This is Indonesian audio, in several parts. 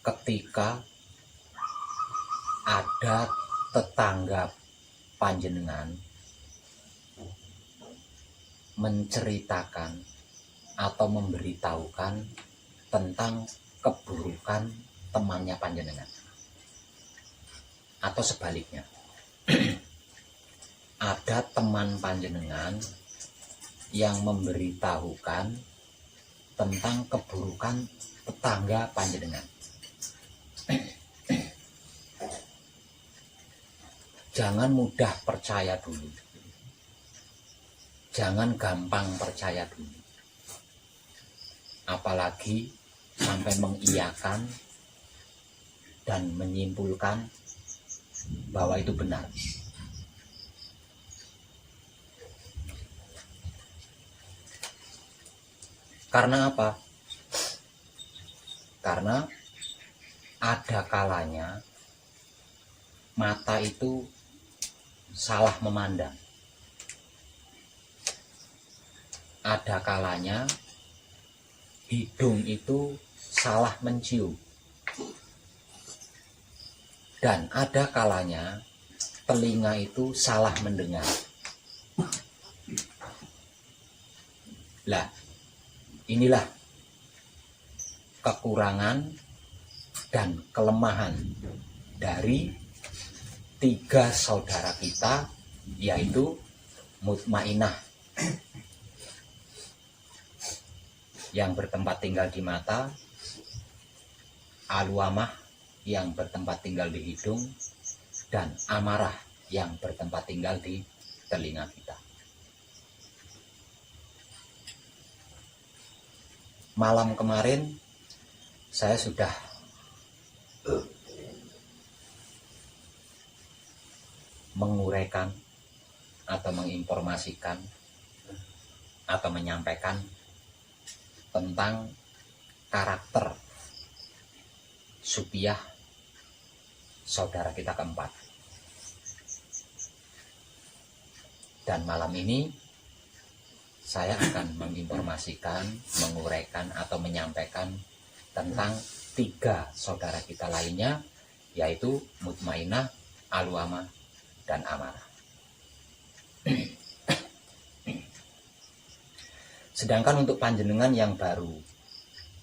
ketika ada tetangga panjenengan menceritakan atau memberitahukan tentang keburukan temannya panjenengan, atau sebaliknya ada teman panjenengan yang memberitahukan tentang keburukan tetangga panjenengan. Jangan mudah percaya dulu, jangan gampang percaya dulu, apalagi sampai mengiyakan dan menyimpulkan bahwa itu benar. Karena apa? Karena ada kalanya mata itu salah memandang. Ada kalanya hidung itu salah mencium. Dan ada kalanya telinga itu salah mendengar. Lah, inilah kekurangan dan kelemahan dari 3 saudara kita, yaitu Mutmainah yang bertempat tinggal di mata, Alwamah yang bertempat tinggal di hidung, dan Amarah yang bertempat tinggal di telinga kita. Malam kemarin saya sudah menguraikan atau menginformasikan atau menyampaikan tentang karakter Supiyah saudara kita keempat. Dan malam ini saya akan menginformasikan, menguraikan atau menyampaikan tentang 3 saudara kita lainnya, yaitu Mutmainah, Alwamah, dan Amarah. Sedangkan untuk panjenengan yang baru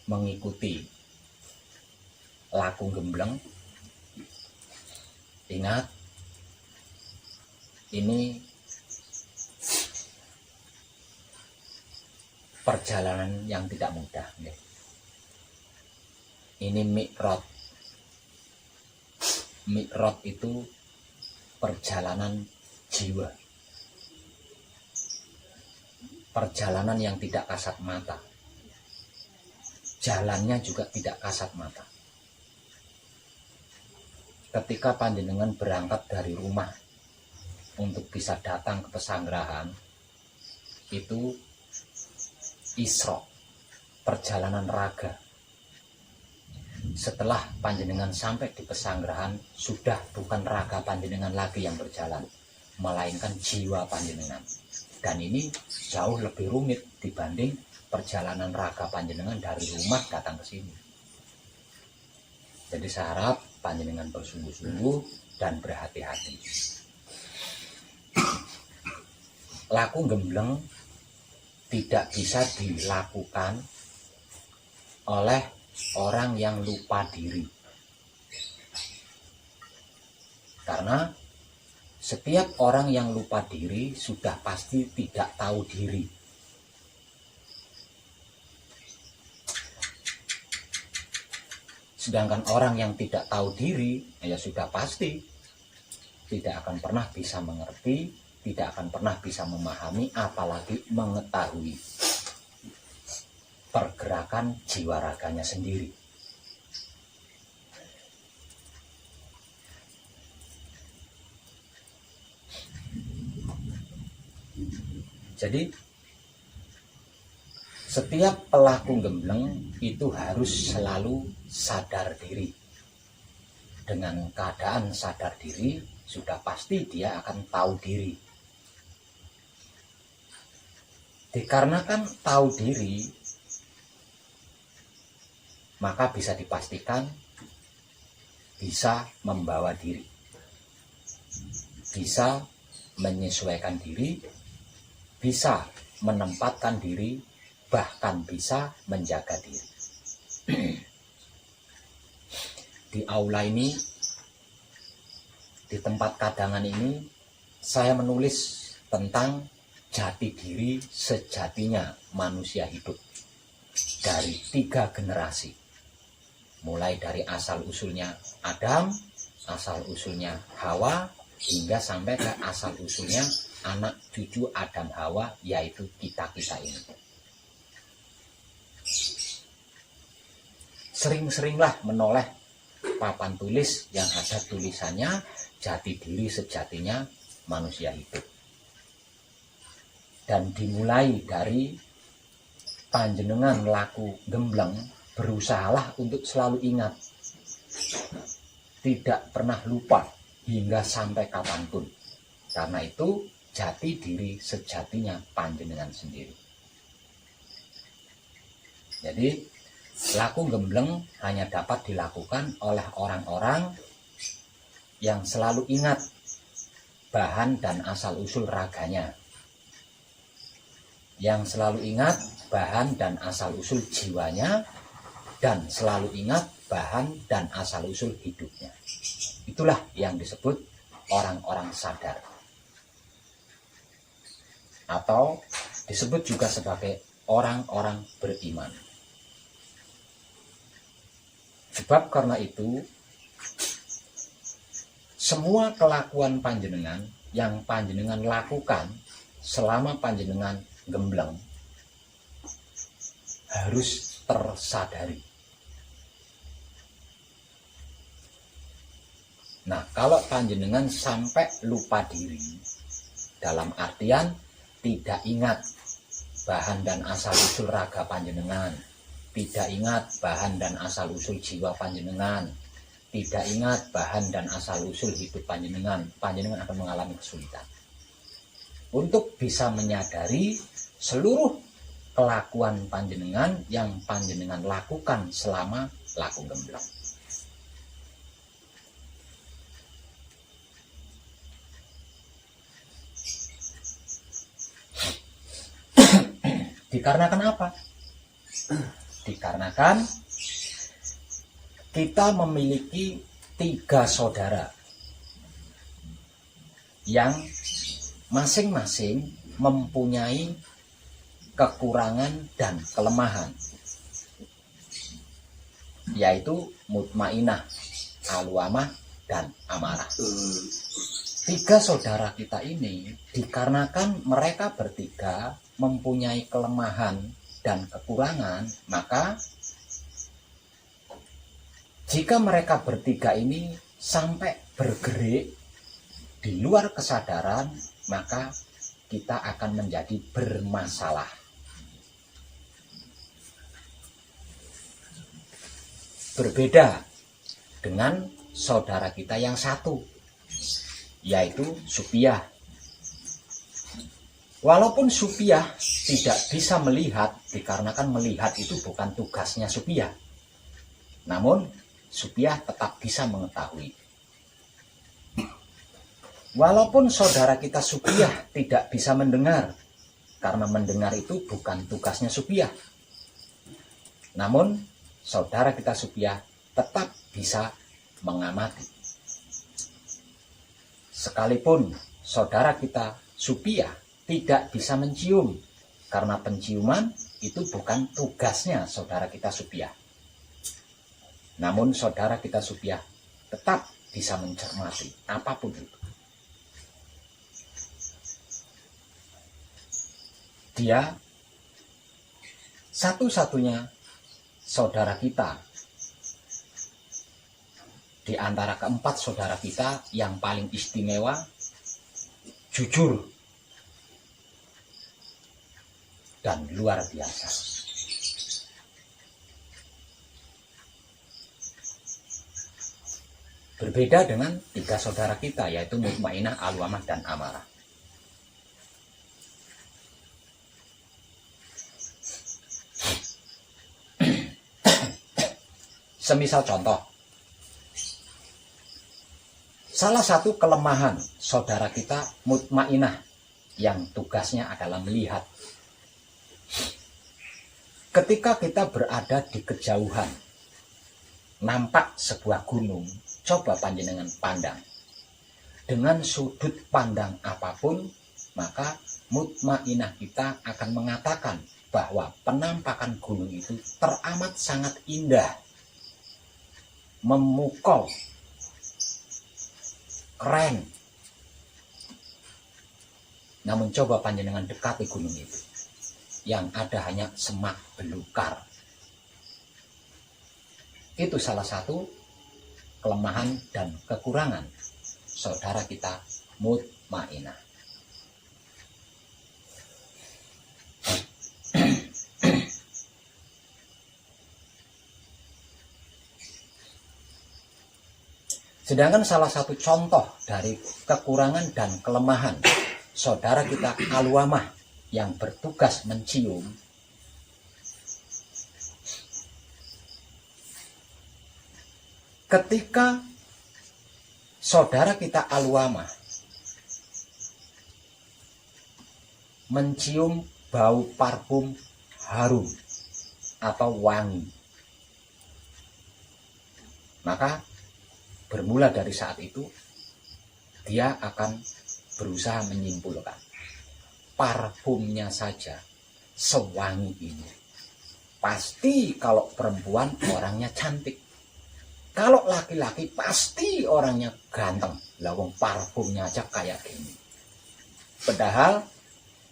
mengikuti Laku Gembleng, ingat, ini perjalanan yang tidak mudah. Ini mi'raj. Mi'raj itu perjalanan jiwa, perjalanan yang tidak kasat mata, jalannya juga tidak kasat mata. Ketika panjenengan berangkat dari rumah untuk bisa datang ke pesanggerahan, itu Isra, perjalanan raga. Setelah panjenengan sampai di pesanggerahan, sudah bukan raga panjenengan lagi yang berjalan, melainkan jiwa panjenengan. Dan ini jauh lebih rumit dibanding perjalanan raga panjenengan dari rumah datang ke sini. Jadi saya harap panjenengan bersungguh-sungguh dan berhati-hati. Laku gembleng tidak bisa dilakukan oleh orang yang lupa diri. Karena setiap orang yang lupa diri sudah pasti tidak tahu diri. Sedangkan orang yang tidak tahu diri, ya sudah pasti tidak akan pernah bisa mengerti, tidak akan pernah bisa memahami, apalagi mengetahui pergerakan jiwa raganya sendiri. Jadi setiap pelaku gembleng itu harus selalu sadar diri. Dengan keadaan sadar diri, sudah pasti dia akan tahu diri. Dikarenakan tahu diri, maka bisa dipastikan bisa membawa diri, bisa menyesuaikan diri, bisa menempatkan diri, bahkan bisa menjaga diri. Di aula ini, di tempat kadangan ini, saya menulis tentang jati diri sejatinya manusia hidup dari 3 generasi. Mulai dari asal-usulnya Adam, asal-usulnya Hawa, hingga sampai ke asal-usulnya anak cucu Adam Hawa, yaitu kita-kita ini. Sering-seringlah menoleh papan tulis yang ada tulisannya jati diri sejatinya manusia hidup. Dan dimulai dari panjenengan laku gembleng, berusahalah untuk selalu ingat, tidak pernah lupa hingga sampai kapanpun. Karena itu jati diri sejatinya panjenengan sendiri. Jadi laku gembleng hanya dapat dilakukan oleh orang-orang yang selalu ingat bahan dan asal-usul raganya, yang selalu ingat bahan dan asal-usul jiwanya, dan selalu ingat bahan dan asal-usul hidupnya. Itulah yang disebut orang-orang sadar, atau disebut juga sebagai orang-orang beriman. Sebab karena itu, semua kelakuan panjenengan yang panjenengan lakukan selama panjenengan gembleng harus tersadari. Nah, kalau panjenengan sampai lupa diri, dalam artian tidak ingat bahan dan asal-usul raga panjenengan, tidak ingat bahan dan asal-usul jiwa panjenengan, tidak ingat bahan dan asal-usul hidup panjenengan, panjenengan akan mengalami kesulitan untuk bisa menyadari seluruh kelakuan panjenengan yang panjenengan lakukan selama laku gembleng. Dikarenakan apa? Dikarenakan kita memiliki 3 saudara yang masing-masing mempunyai kekurangan dan kelemahan, yaitu mutmainah, alwamah, dan amarah. 3 saudara kita ini dikarenakan mereka bertiga mempunyai kelemahan dan kekurangan, maka jika mereka bertiga ini sampai bergerak di luar kesadaran, maka kita akan menjadi bermasalah. Berbeda dengan saudara kita yang satu, yaitu Supiyah. Walaupun Supiyah tidak bisa melihat, dikarenakan melihat itu bukan tugasnya Supiyah, namun Supiyah tetap bisa mengetahui. Walaupun saudara kita Supiyah tidak bisa mendengar, karena mendengar itu bukan tugasnya Supiyah, namun saudara kita Supiyah tetap bisa mengamati. Sekalipun saudara kita Supiyah tidak bisa mencium, karena penciuman itu bukan tugasnya saudara kita Supiyah, namun saudara kita Supiyah tetap bisa mencermati apapun itu. Dia satu-satunya saudara kita di antara keempat saudara kita yang paling istimewa, jujur, dan luar biasa. Berbeda dengan 3 saudara kita, yaitu mutmainah, alwamah, dan amarah. Semisal contoh, salah satu kelemahan saudara kita mutmainah yang tugasnya adalah melihat. Ketika kita berada di kejauhan, nampak sebuah gunung, coba panjenengan pandang. Dengan sudut pandang apapun, maka mutmainah kita akan mengatakan bahwa penampakan gunung itu teramat sangat indah, memukau, keren. Namun coba panjenengan dekati gunung itu, yang ada hanya semak belukar. Itu salah satu kelemahan dan kekurangan saudara kita mutmainah. Sedangkan salah satu contoh dari kekurangan dan kelemahan saudara kita alwamah yang bertugas mencium, ketika saudara kita alwamah mencium bau parfum harum atau wangi, maka bermula dari saat itu dia akan berusaha menyimpulkan parfumnya saja sewangi ini, pasti kalau perempuan orangnya cantik, kalau laki-laki pasti orangnya ganteng. Lawang parfumnya aja kayak gini. Padahal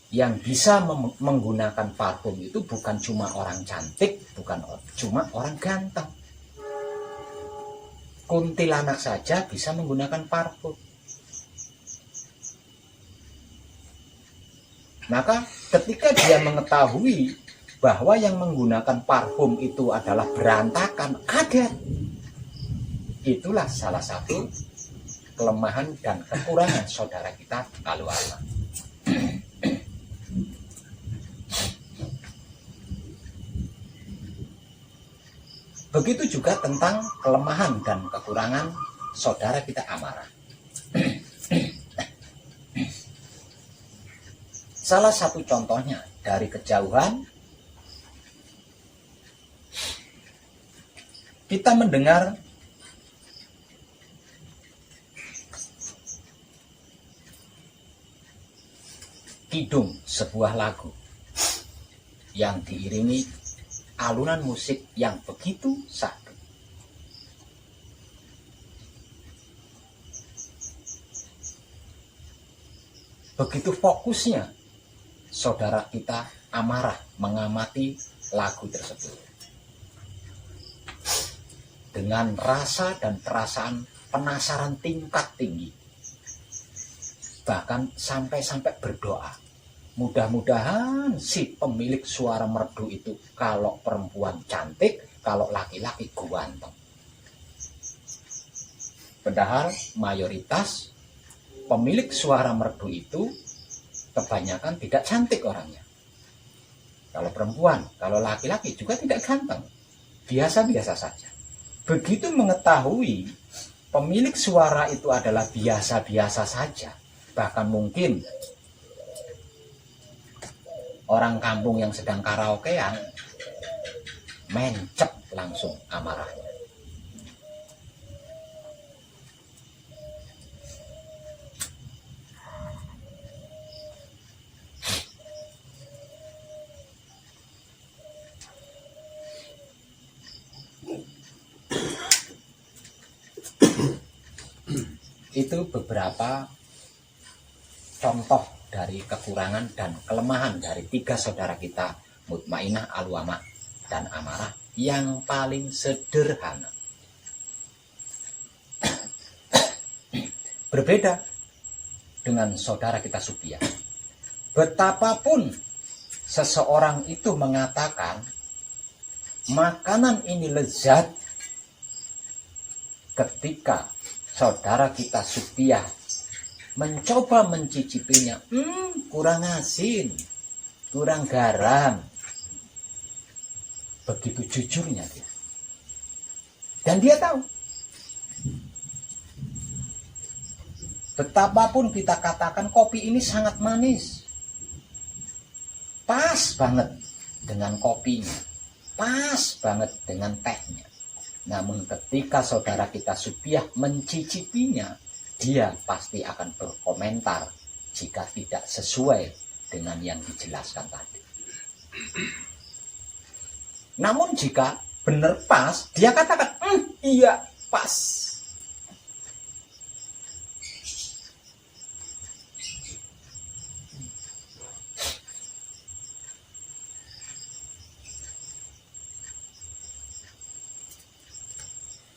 yang bisa menggunakan parfum itu bukan cuma orang cantik, bukan cuma orang ganteng. Kuntilanak saja bisa menggunakan parfum. Maka ketika dia mengetahui bahwa yang menggunakan parfum itu adalah berantakan, kaget. Itulah salah satu kelemahan dan kekurangan saudara kita alwamah. Begitu juga tentang kelemahan dan kekurangan saudara kita amarah. Salah satu contohnya dari kejauhan, kita mendengar kidung sebuah lagu yang diiringi alunan musik yang begitu sadu. Begitu fokusnya saudara kita amarah mengamati lagu tersebut, dengan rasa dan perasaan penasaran tingkat tinggi, bahkan sampai berdoa, mudah-mudahan si pemilik suara merdu itu kalau perempuan cantik, kalau laki-laki ganteng. Padahal mayoritas pemilik suara merdu itu kebanyakan tidak cantik orangnya. Kalau perempuan, kalau laki-laki juga tidak ganteng, biasa-biasa saja. Begitu mengetahui pemilik suara itu adalah biasa-biasa saja, bahkan mungkin orang kampung yang sedang karaokean, mencep langsung amarahnya. Itu beberapa contoh dari kekurangan dan kelemahan dari tiga saudara kita mutmainah, alwamah, dan amarah yang paling sederhana. Berbeda dengan saudara kita Supia. Betapapun seseorang itu mengatakan makanan ini lezat, ketika saudara kita Supia mencoba mencicipinya, kurang asin, kurang garam. Begitu jujurnya dia. Dan dia tahu. Betapapun kita katakan kopi ini sangat manis, pas banget dengan kopinya, pas banget dengan tehnya. Namun ketika saudara kita Supiah mencicipinya, dia pasti akan berkomentar jika tidak sesuai dengan yang dijelaskan tadi. Namun jika benar pas, dia katakan, iya pas.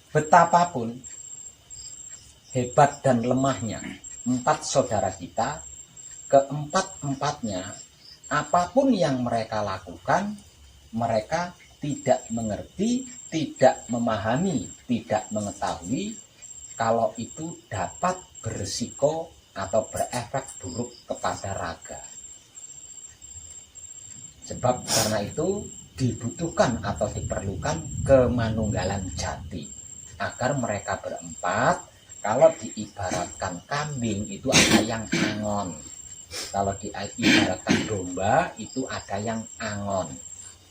Betapapun hebat dan lemahnya 4 saudara kita, keempat-empatnya apapun yang mereka lakukan, mereka tidak mengerti, tidak memahami, tidak mengetahui kalau itu dapat berisiko atau berefek buruk kepada raga. Sebab karena itu dibutuhkan atau diperlukan kemanunggalan jati, agar mereka berempat, kalau diibaratkan kambing itu ada yang angon, kalau diibaratkan domba itu ada yang angon.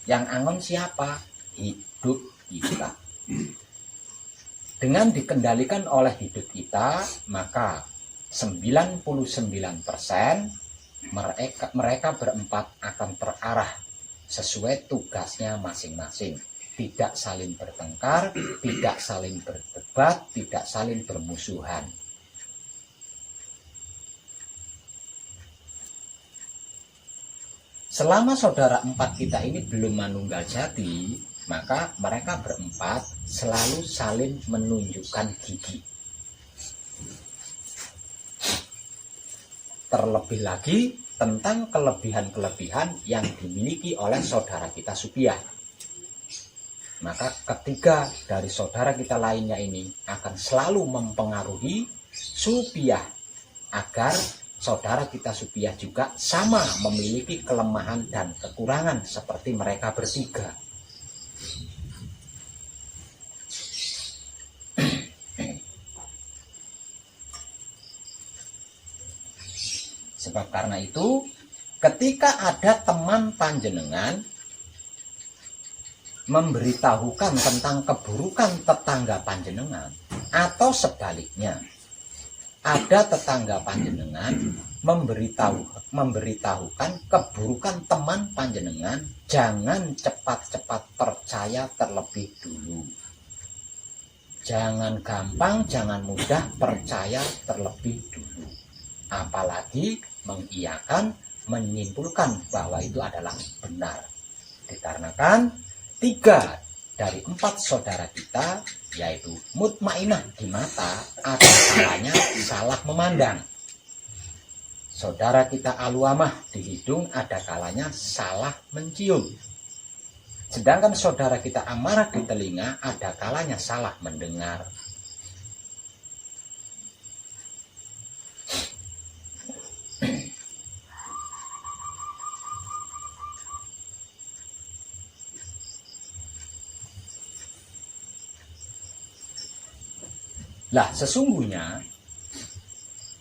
Yang angon siapa? Hidup kita. Dengan dikendalikan oleh hidup kita, maka 99% mereka berempat akan terarah sesuai tugasnya masing-masing. Tidak saling bertengkar, tidak saling berdebat, tidak saling bermusuhan. Selama saudara 4 kita ini belum manunggal jati, maka mereka berempat selalu saling menunjukkan gigi. Terlebih lagi tentang kelebihan-kelebihan yang dimiliki oleh saudara kita Supiah. Maka ketiga dari saudara kita lainnya ini akan selalu mempengaruhi Supiah agar saudara kita Supiah juga sama memiliki kelemahan dan kekurangan seperti mereka bertiga. Sebab karena itu, ketika ada teman panjenengan memberitahukan tentang keburukan tetangga panjenengan, atau sebaliknya, ada tetangga panjenengan memberitahukan keburukan teman panjenengan, jangan cepat-cepat percaya terlebih dulu. Jangan gampang, jangan mudah percaya terlebih dulu. Apalagi mengiyakan, menyimpulkan bahwa itu adalah benar. Dikarenakan 3 dari 4 saudara kita, yaitu mutmainah di mata, ada kalanya salah memandang. Saudara kita aluamah di hidung, ada kalanya salah mencium. Sedangkan saudara kita amarah di telinga, ada kalanya salah mendengar. Lah, sesungguhnya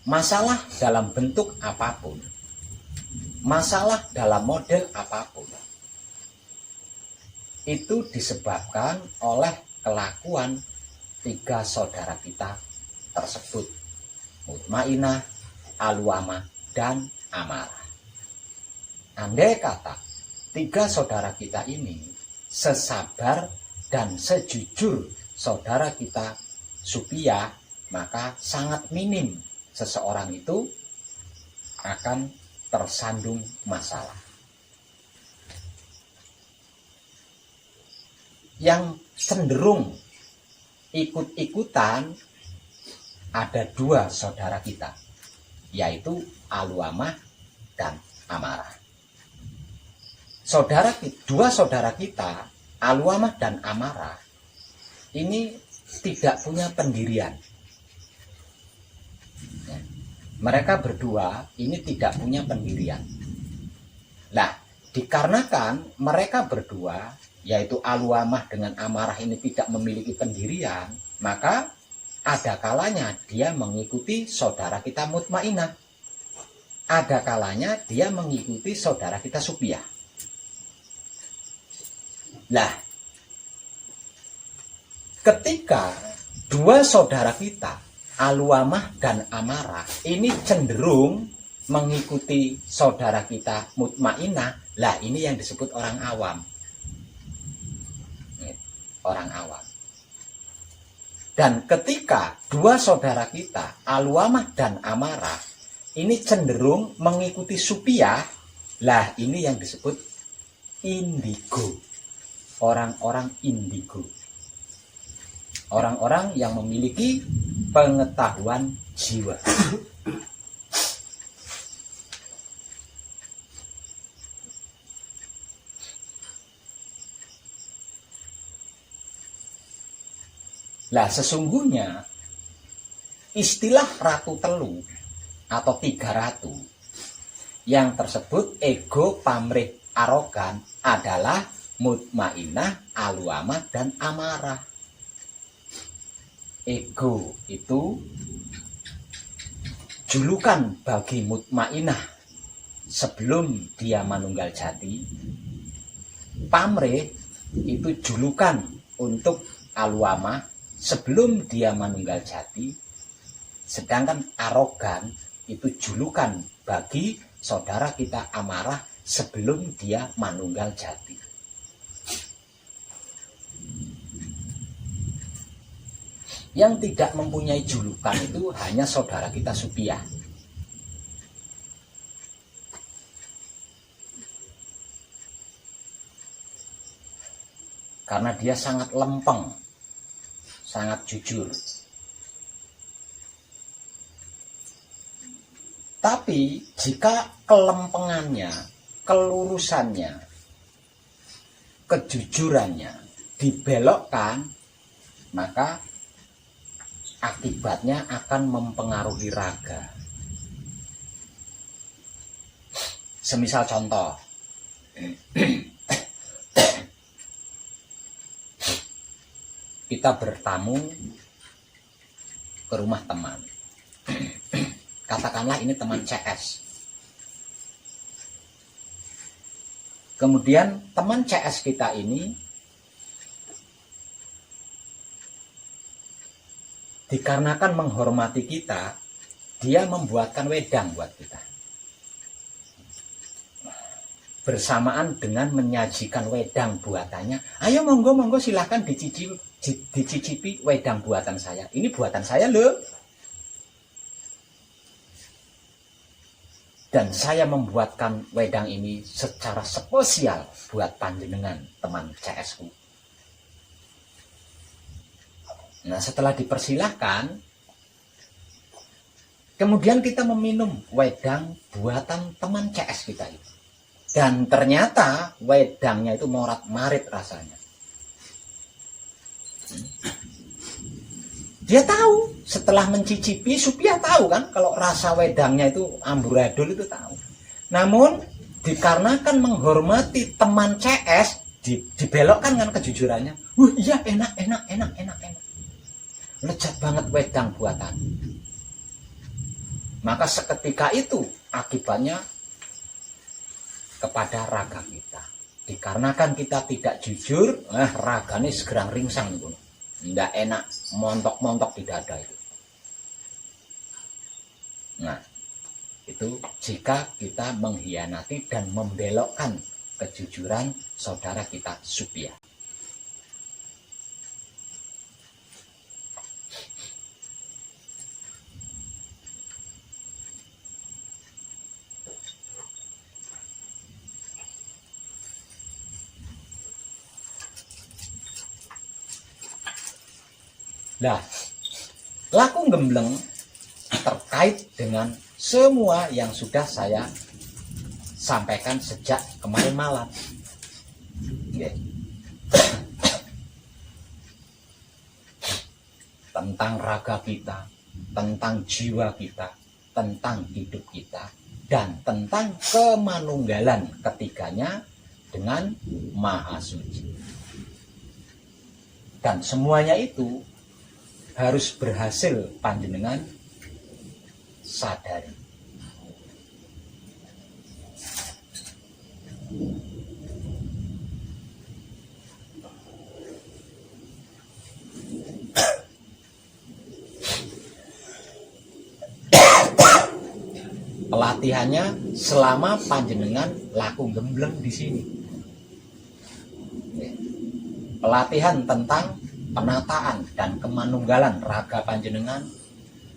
masalah dalam bentuk apapun, masalah dalam model apapun, itu disebabkan oleh kelakuan 3 saudara kita tersebut, mutmainah, aluamah, dan amarah. Andai kata 3 saudara kita ini sesabar dan sejujur saudara kita Supiah, maka sangat minim seseorang itu akan tersandung masalah. Yang cenderung ikut-ikutan ada 2 saudara kita, yaitu aluamah dan amarah. 2 saudara kita, aluamah dan amarah, ini tidak punya pendirian. Mereka berdua ini tidak punya pendirian. Nah, dikarenakan mereka berdua, yaitu aluamah dengan amarah ini tidak memiliki pendirian, maka ada kalanya dia mengikuti saudara kita mutmainah. Ada kalanya dia mengikuti saudara kita supiah. Nah, ketika dua saudara kita, aluamah dan amarah, ini cenderung mengikuti saudara kita mutmainah, lah ini yang disebut orang awam. Orang awam. Dan ketika dua saudara kita, aluamah dan amarah, ini cenderung mengikuti supiah, lah ini yang disebut indigo. Orang-orang indigo. Orang-orang yang memiliki pengetahuan jiwa. Lah sesungguhnya istilah ratu telu atau tiga ratu yang tersebut ego, pamrih, arogan adalah mutmainah, aluamah, dan amarah. Ego itu julukan bagi mutmainah sebelum dia manunggal jati. Pamrih itu julukan untuk aluamah sebelum dia manunggal jati, sedangkan arogan itu julukan bagi saudara kita amarah sebelum dia manunggal jati. Yang tidak mempunyai julukan itu hanya saudara kita supiah. Karena dia sangat lempeng, sangat jujur. Tapi jika kelempengannya, kelurusannya, kejujurannya dibelokkan, maka akibatnya akan mempengaruhi raga. Semisal contoh, kita bertamu ke rumah teman. Katakanlah ini teman CS. Kemudian teman CS kita ini dikarenakan menghormati kita, dia membuatkan wedang buat kita. Bersamaan dengan menyajikan wedang buatannya, ayo monggo silahkan dicicipi wedang buatan saya. Ini buatan saya loh. Dan saya membuatkan wedang ini secara spesial buat panjenengan teman CS-ku. Nah, setelah dipersilahkan, kemudian kita meminum wedang buatan teman CS kita itu. Dan ternyata wedangnya itu morat-marit rasanya. Dia tahu, setelah mencicipi, supiah tahu kan, kalau rasa wedangnya itu amburadul itu tahu. Namun, dikarenakan menghormati teman CS, dibelokkan kan kejujurannya. Iya enak. Lezat banget wedang buatan. Maka seketika itu akibatnya kepada raga kita. Dikarenakan kita tidak jujur, raganya segera ringsang itu. Tidak enak, montok-montok di dada itu. Nah, itu jika kita mengkhianati dan membelokkan kejujuran saudara kita supiah. Nah, laku gembleng terkait dengan semua yang sudah saya sampaikan sejak kemarin malam. Tentang raga kita, tentang jiwa kita, tentang hidup kita, dan tentang kemanunggalan ketiganya dengan Maha Suci. Dan semuanya itu harus berhasil panjenengan sadari. Pelatihannya selama panjenengan laku gembleng di sini. Pelatihan tentang penataan dan kemanunggalan raga panjenengan,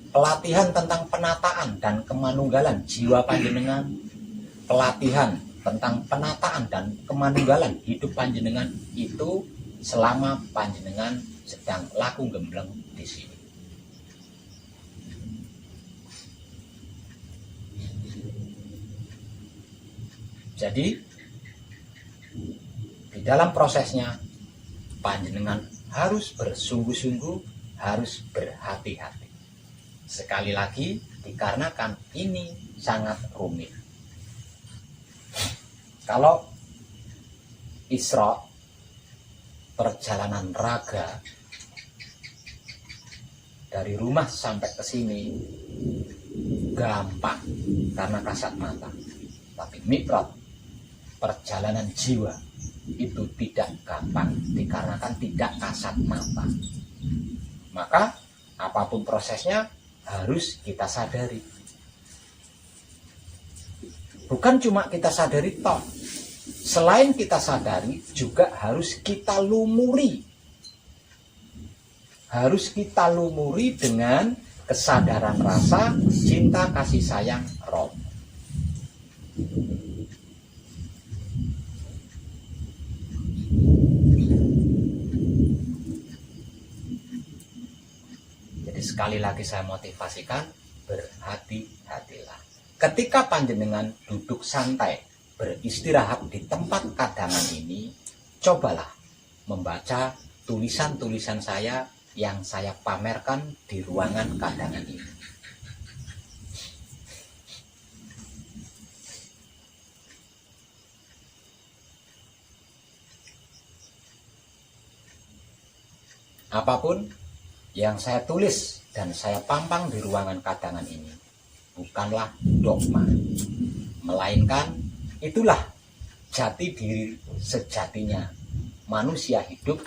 pelatihan tentang penataan dan kemanunggalan jiwa panjenengan, pelatihan tentang penataan dan kemanunggalan hidup panjenengan itu selama panjenengan sedang laku gembleng di sini. Jadi di dalam prosesnya panjenengan harus bersungguh-sungguh, harus berhati-hati. Sekali lagi, dikarenakan ini sangat rumit. Kalau Isra, perjalanan raga dari rumah sampai ke sini gampang karena kasat mata. Tapi Mi'raj, perjalanan jiwa, itu tidak gampang dikarenakan tidak kasat mata. Maka apapun prosesnya harus kita sadari. Bukan cuma kita sadari toh, selain kita sadari juga harus kita lumuri. Harus kita lumuri dengan kesadaran rasa cinta kasih sayang Rob. Sekali lagi saya motivasikan, berhati-hatilah. Ketika panjenengan duduk santai, beristirahat di tempat kadangan ini, cobalah membaca tulisan-tulisan saya yang saya pamerkan di ruangan kadangan ini. Apapun yang saya tulis dan saya pampang di ruangan kadangan ini bukanlah dogma, melainkan itulah jati diri sejatinya manusia hidup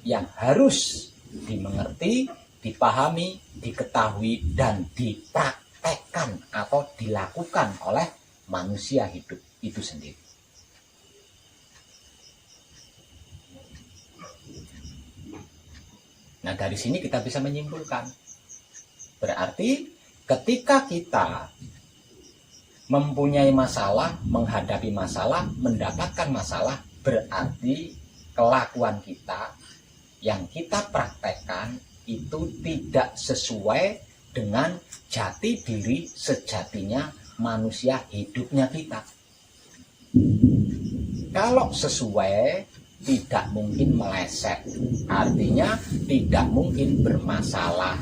yang harus dimengerti, dipahami, diketahui, dan dipraktekkan atau dilakukan oleh manusia hidup itu sendiri. Nah, dari sini kita bisa menyimpulkan. Berarti ketika kita mempunyai masalah, menghadapi masalah, mendapatkan masalah, berarti kelakuan kita yang kita praktekkan itu tidak sesuai dengan jati diri sejatinya manusia hidupnya kita. Kalau sesuai, tidak mungkin meleset, artinya tidak mungkin bermasalah.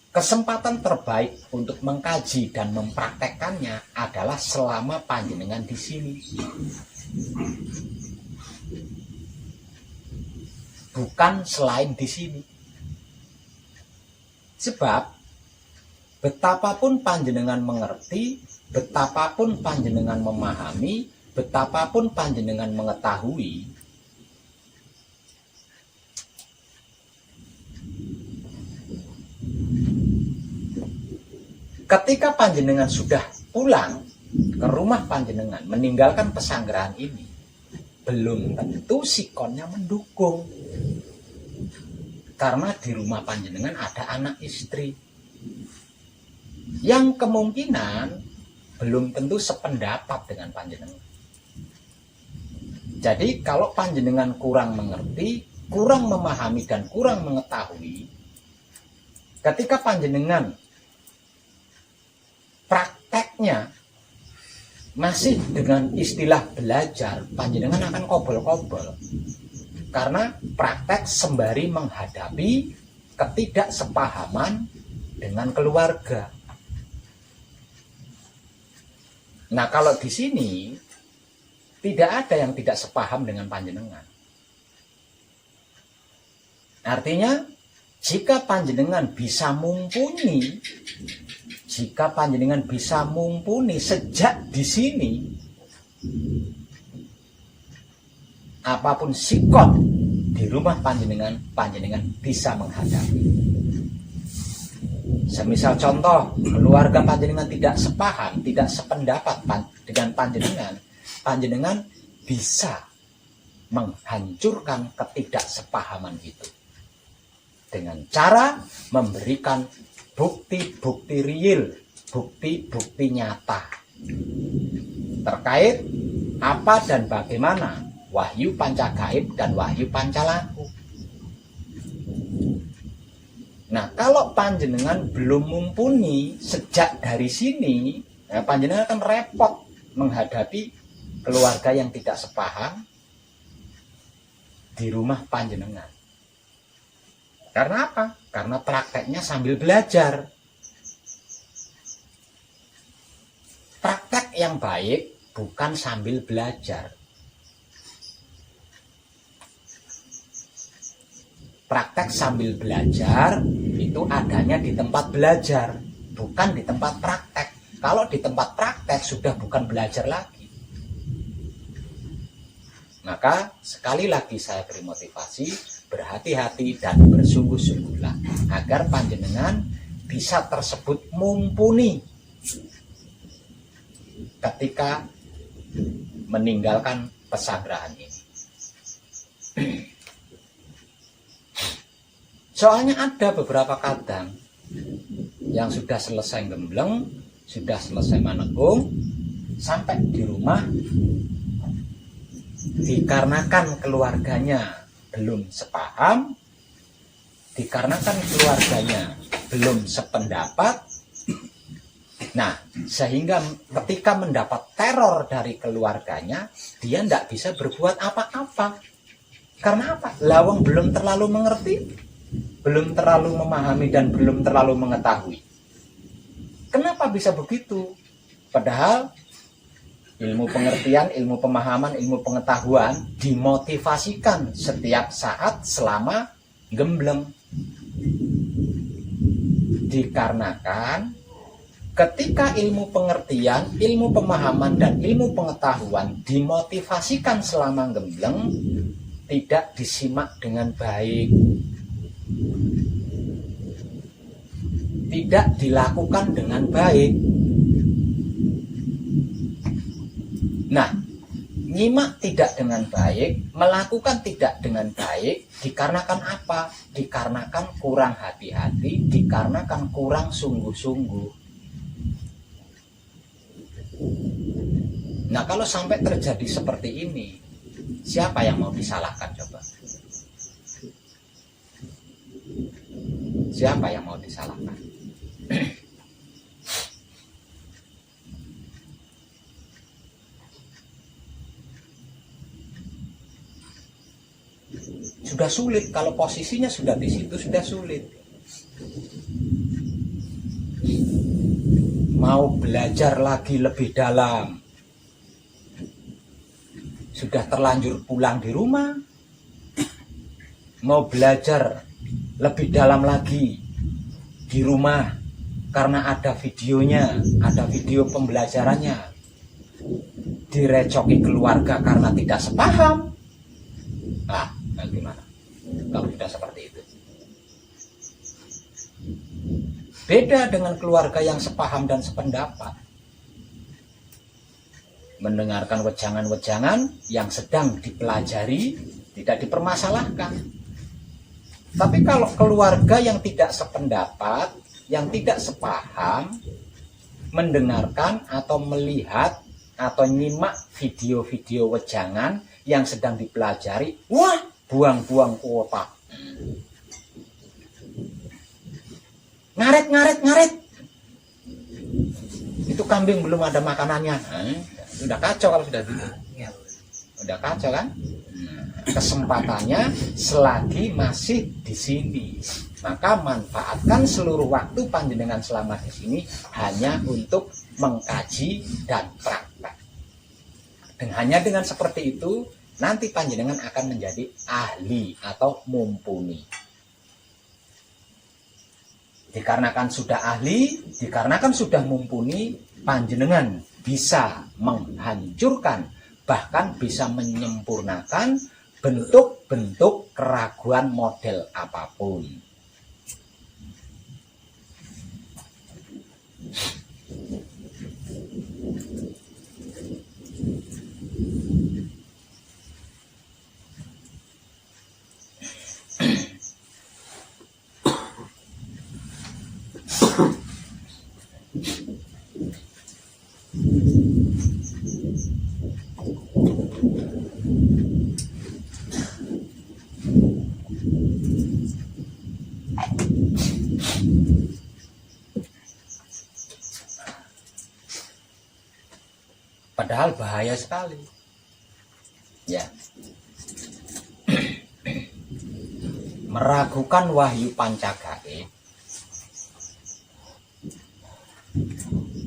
Kesempatan terbaik untuk mengkaji dan mempraktekkannya adalah selama panjenengan di sini, bukan selain di sini. Sebab betapapun panjenengan mengerti, betapapun panjenengan memahami, betapapun panjenengan mengetahui, ketika panjenengan sudah pulang ke rumah panjenengan, meninggalkan pesanggrahan ini, belum tentu sikonnya mendukung. Karena di rumah panjenengan ada anak istri yang kemungkinan belum tentu sependapat dengan panjenengan. Jadi kalau panjenengan kurang mengerti, kurang memahami, dan kurang mengetahui, ketika panjenengan prakteknya masih dengan istilah belajar, panjenengan akan kobol-kobol. Karena praktek sembari menghadapi ketidaksepahaman dengan keluarga. Nah, kalau di sini tidak ada yang tidak sepaham dengan panjenengan. Artinya, jika panjenengan bisa mumpuni, sejak di sini, apapun sikon di rumah panjenengan bisa menghadapi. Semisal contoh, keluarga panjenengan tidak sepaham, tidak sependapat dengan panjenengan bisa menghancurkan ketidaksepahaman itu dengan cara memberikan bukti-bukti real, bukti-bukti nyata terkait apa dan bagaimana wahyu pancagaib dan wahyu pancalaku. Nah, kalau panjenengan belum mumpuni sejak dari sini, nah, panjenengan akan repot menghadapi keluarga yang tidak sepaham di rumah panjenengan. Karena apa? Karena prakteknya sambil belajar. Praktek yang baik bukan sambil belajar. Praktek sambil belajar itu adanya di tempat belajar, bukan di tempat praktek. Kalau di tempat praktek sudah bukan belajar lagi. Maka sekali lagi saya beri motivasi, berhati-hati dan bersungguh-sungguhlah agar panjenengan bisa tersebut mumpuni ketika meninggalkan pesanggrahan ini. Soalnya ada beberapa kadang yang sudah selesai gembleng, sudah selesai manekung, sampai di rumah dikarenakan keluarganya belum sepaham, dikarenakan keluarganya belum sependapat. Nah, sehingga ketika mendapat teror dari keluarganya, dia tidak bisa berbuat apa-apa. Karena apa? Lawang belum terlalu mengerti, belum terlalu memahami dan belum terlalu mengetahui. Kenapa bisa begitu? Padahal ilmu pengertian, ilmu pemahaman, ilmu pengetahuan dimotivasikan setiap saat selama gembleng. Dikarenakan ketika ilmu pengertian, ilmu pemahaman, dan ilmu pengetahuan dimotivasikan selama gembleng, tidak disimak dengan baik, tidak dilakukan dengan baik. Nah, nyimak tidak dengan baik, melakukan tidak dengan baik, dikarenakan apa? Dikarenakan kurang hati-hati, dikarenakan kurang sungguh-sungguh. Nah, kalau sampai terjadi seperti ini, siapa yang mau disalahkan coba? Siapa yang mau disalahkan? Sudah sulit, kalau posisinya sudah di situ sudah sulit. Mau belajar lagi lebih dalam, sudah terlanjur pulang di rumah. Mau belajar lebih dalam lagi di rumah karena ada videonya, ada video pembelajarannya, direcoki keluarga karena tidak sepaham. Nah, gimana kalau sudah seperti itu? Beda dengan keluarga yang sepaham dan sependapat, mendengarkan wejangan-wejangan yang sedang dipelajari, tidak dipermasalahkan. Tapi kalau keluarga yang tidak sependapat, yang tidak sepaham, mendengarkan atau melihat atau nyimak video-video wejangan yang sedang dipelajari, wah, buang-buang kuota. Ngaret. Itu kambing belum ada makanannya. Udah kacau kalau sudah gitu. Udah kacau kan? Kesempatannya selagi masih di sini, maka manfaatkan seluruh waktu panjenengan selama di sini hanya untuk mengkaji dan praktek. Hanya dengan seperti itu nanti panjenengan akan menjadi ahli atau mumpuni. Dikarenakan sudah ahli, dikarenakan sudah mumpuni, panjenengan bisa menghancurkan, bahkan bisa menyempurnakan bentuk-bentuk keraguan model apapun. Padahal bahaya sekali. Ya. Meragukan wahyu pancagaib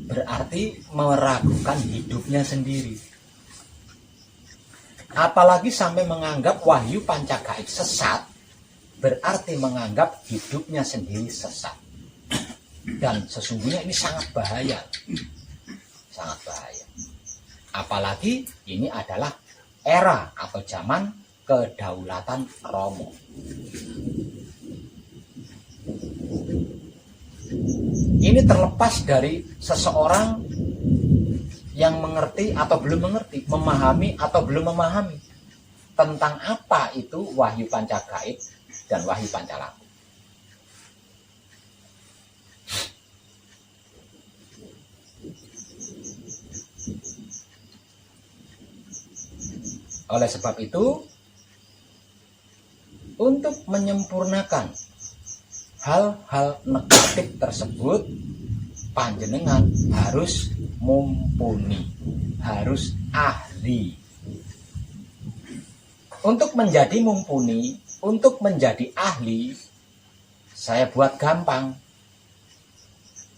berarti meragukan hidupnya sendiri. Apalagi sampai menganggap wahyu pancagaib sesat, berarti menganggap hidupnya sendiri sesat. Dan sesungguhnya ini sangat bahaya. Sangat bahaya. Apalagi ini adalah era atau zaman kedaulatan Romo. Ini terlepas dari seseorang yang mengerti atau belum mengerti, memahami atau belum memahami tentang apa itu wahyu pancagaib dan wahyu pancalaku. Oleh sebab itu, untuk menyempurnakan hal-hal negatif tersebut, panjenengan harus mumpuni, harus ahli. Untuk menjadi mumpuni, untuk menjadi ahli, saya buat gampang.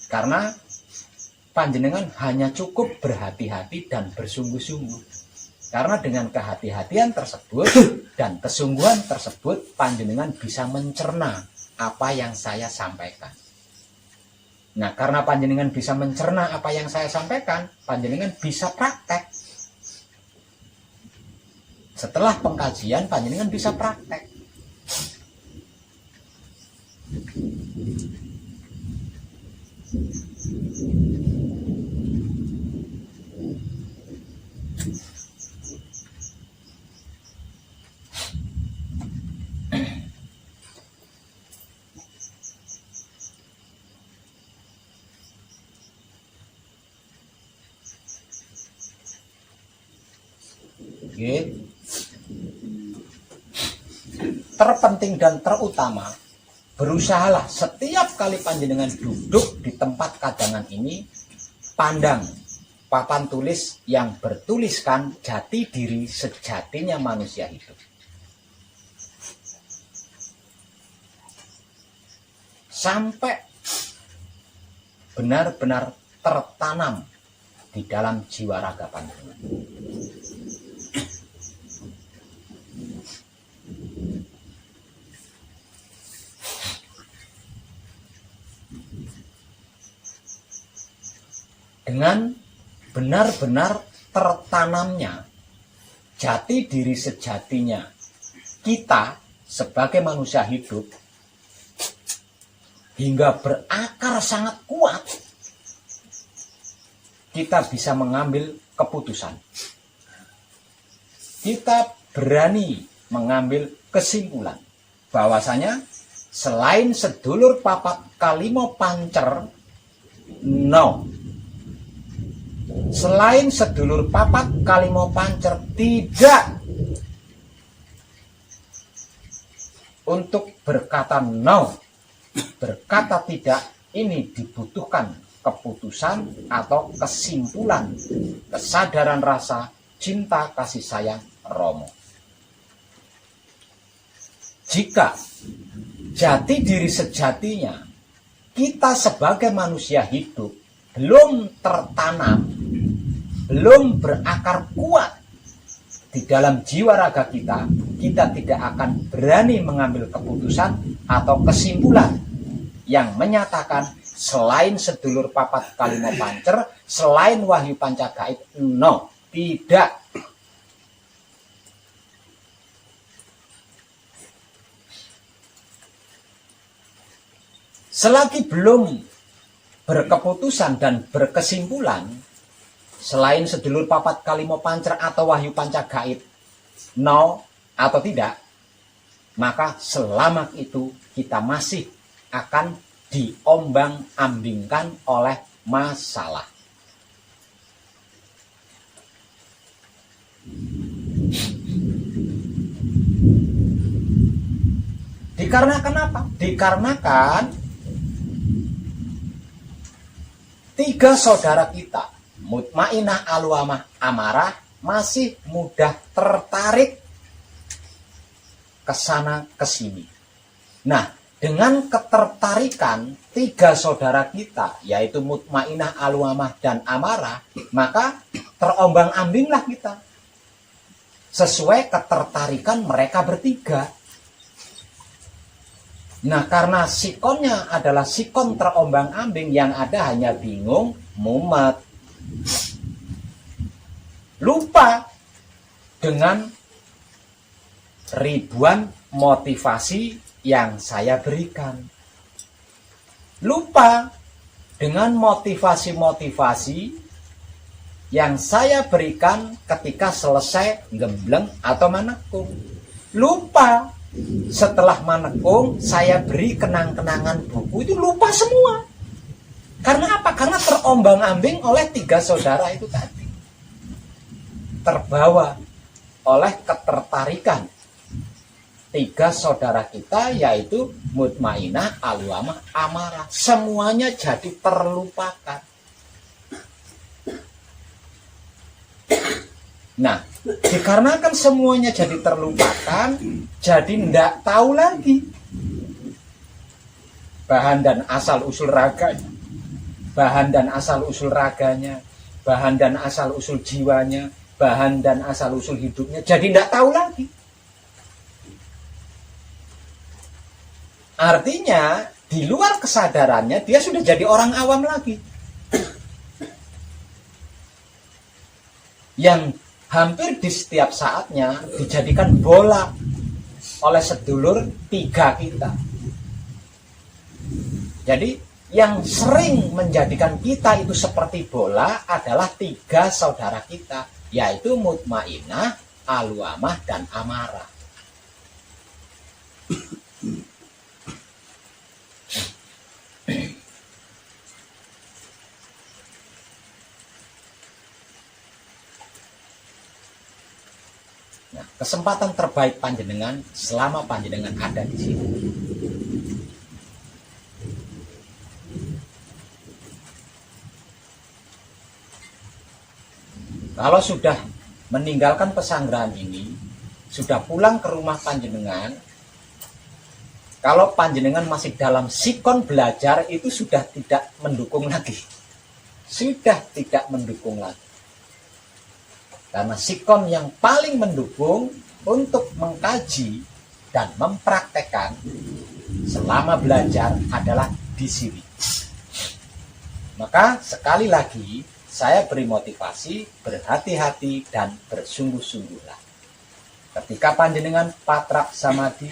Karena panjenengan hanya cukup berhati-hati dan bersungguh-sungguh. Karena dengan kehati-hatian tersebut dan kesungguhan tersebut, panjenengan bisa mencerna apa yang saya sampaikan. Nah, karena panjenengan bisa mencerna apa yang saya sampaikan, panjenengan bisa praktek. Setelah pengkajian, panjenengan bisa praktek. Terpenting dan terutama, berusahalah setiap kali panjenengan duduk di tempat kadangan ini, pandang papan tulis yang bertuliskan jati diri sejatinya manusia hidup. Sampai benar-benar tertanam di dalam jiwa raga panjenengan. Dengan benar-benar tertanamnya jati diri sejatinya kita sebagai manusia hidup hingga berakar sangat kuat, kita bisa mengambil keputusan. Kita berani mengambil kesimpulan bahwasanya selain sedulur papat kalimo pancer, no. Selain sedulur papat kalimo pancer, tidak. Untuk berkata no, berkata tidak, ini dibutuhkan keputusan atau kesimpulan, kesadaran rasa, cinta, kasih sayang Romo. Jika jati diri sejatinya kita sebagai manusia hidup belum tertanam, belum berakar kuat di dalam jiwa raga kita, kita tidak akan berani mengambil keputusan atau kesimpulan yang menyatakan selain sedulur papat kalimo pancer, selain wahyu pancagaib, no, tidak. Selagi belum berkeputusan dan berkesimpulan selain sedulur papat kalimo pancer atau wahyu pancagaib, no atau tidak, maka selama itu kita masih akan diombang-ambingkan oleh masalah. Dikarenakan apa? Dikarenakan tiga saudara kita, Mutmainah, Aluamah, Amarah, masih mudah tertarik ke sana ke sini. Nah, dengan ketertarikan tiga saudara kita, yaitu Mutmainah, Aluamah, dan Amarah, maka terombang-ambinglah kita sesuai ketertarikan mereka bertiga. Nah, karena sikonnya adalah sikon terombang-ambing, yang ada hanya bingung, mumet, lupa dengan ribuan motivasi yang saya berikan. Lupa dengan motivasi-motivasi yang saya berikan ketika selesai gembleng atau manekung. Lupa setelah manekung saya beri kenang-kenangan buku, itu lupa semua. Karena apa? Karena terombang-ambing oleh tiga saudara itu tadi. Terbawa oleh ketertarikan tiga saudara kita, yaitu Mutmainah, Aluamah, Amarah. Semuanya jadi terlupakan. Nah, dikarenakan semuanya jadi terlupakan, jadi ndak tahu lagi bahan dan asal usul raganya, bahan dan asal usul raganya, bahan dan asal usul jiwanya, bahan dan asal usul hidupnya, jadi ndak tahu lagi. Artinya di luar kesadarannya dia sudah jadi orang awam lagi, yang hampir di setiap saatnya dijadikan bola oleh sedulur tiga kita. Jadi yang sering menjadikan kita itu seperti bola adalah tiga saudara kita, yaitu Mutmainah, Aluamah, dan Amarah. Nah, kesempatan terbaik panjenengan selama panjenengan ada di sini. Kalau sudah meninggalkan pesanggrahan ini, sudah pulang ke rumah panjenengan, kalau panjenengan masih dalam sikon belajar, itu sudah tidak mendukung lagi. Sudah tidak mendukung lagi. Karena sikon yang paling mendukung untuk mengkaji dan mempraktekkan selama belajar adalah di sini. Maka sekali lagi saya beri motivasi, berhati-hati dan bersungguh-sungguhlah. Ketika panjenengan patrap samadhi,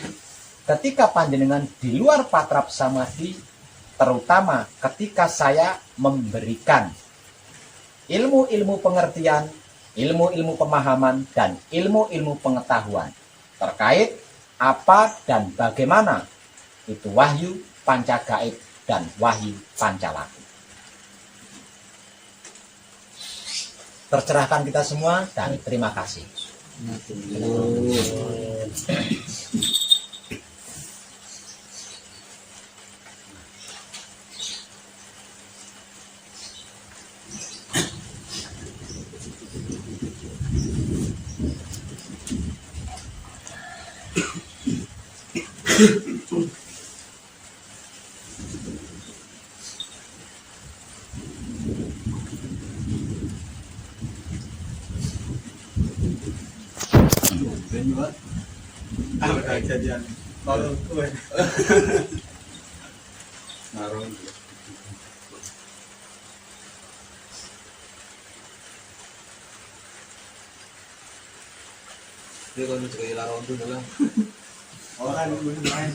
ketika panjenengan di luar patrap samadhi, terutama ketika saya memberikan ilmu-ilmu pengertian, ilmu-ilmu pemahaman, dan ilmu-ilmu pengetahuan terkait apa dan bagaimana itu wahyu pancagaib dan wahyu pancalaku. Tercerahkan kita semua dan terima kasih. Ben banget. Ada kejadian. Kalau gue ngaruh. Dia kalau mencari larang itu adalah orang yang main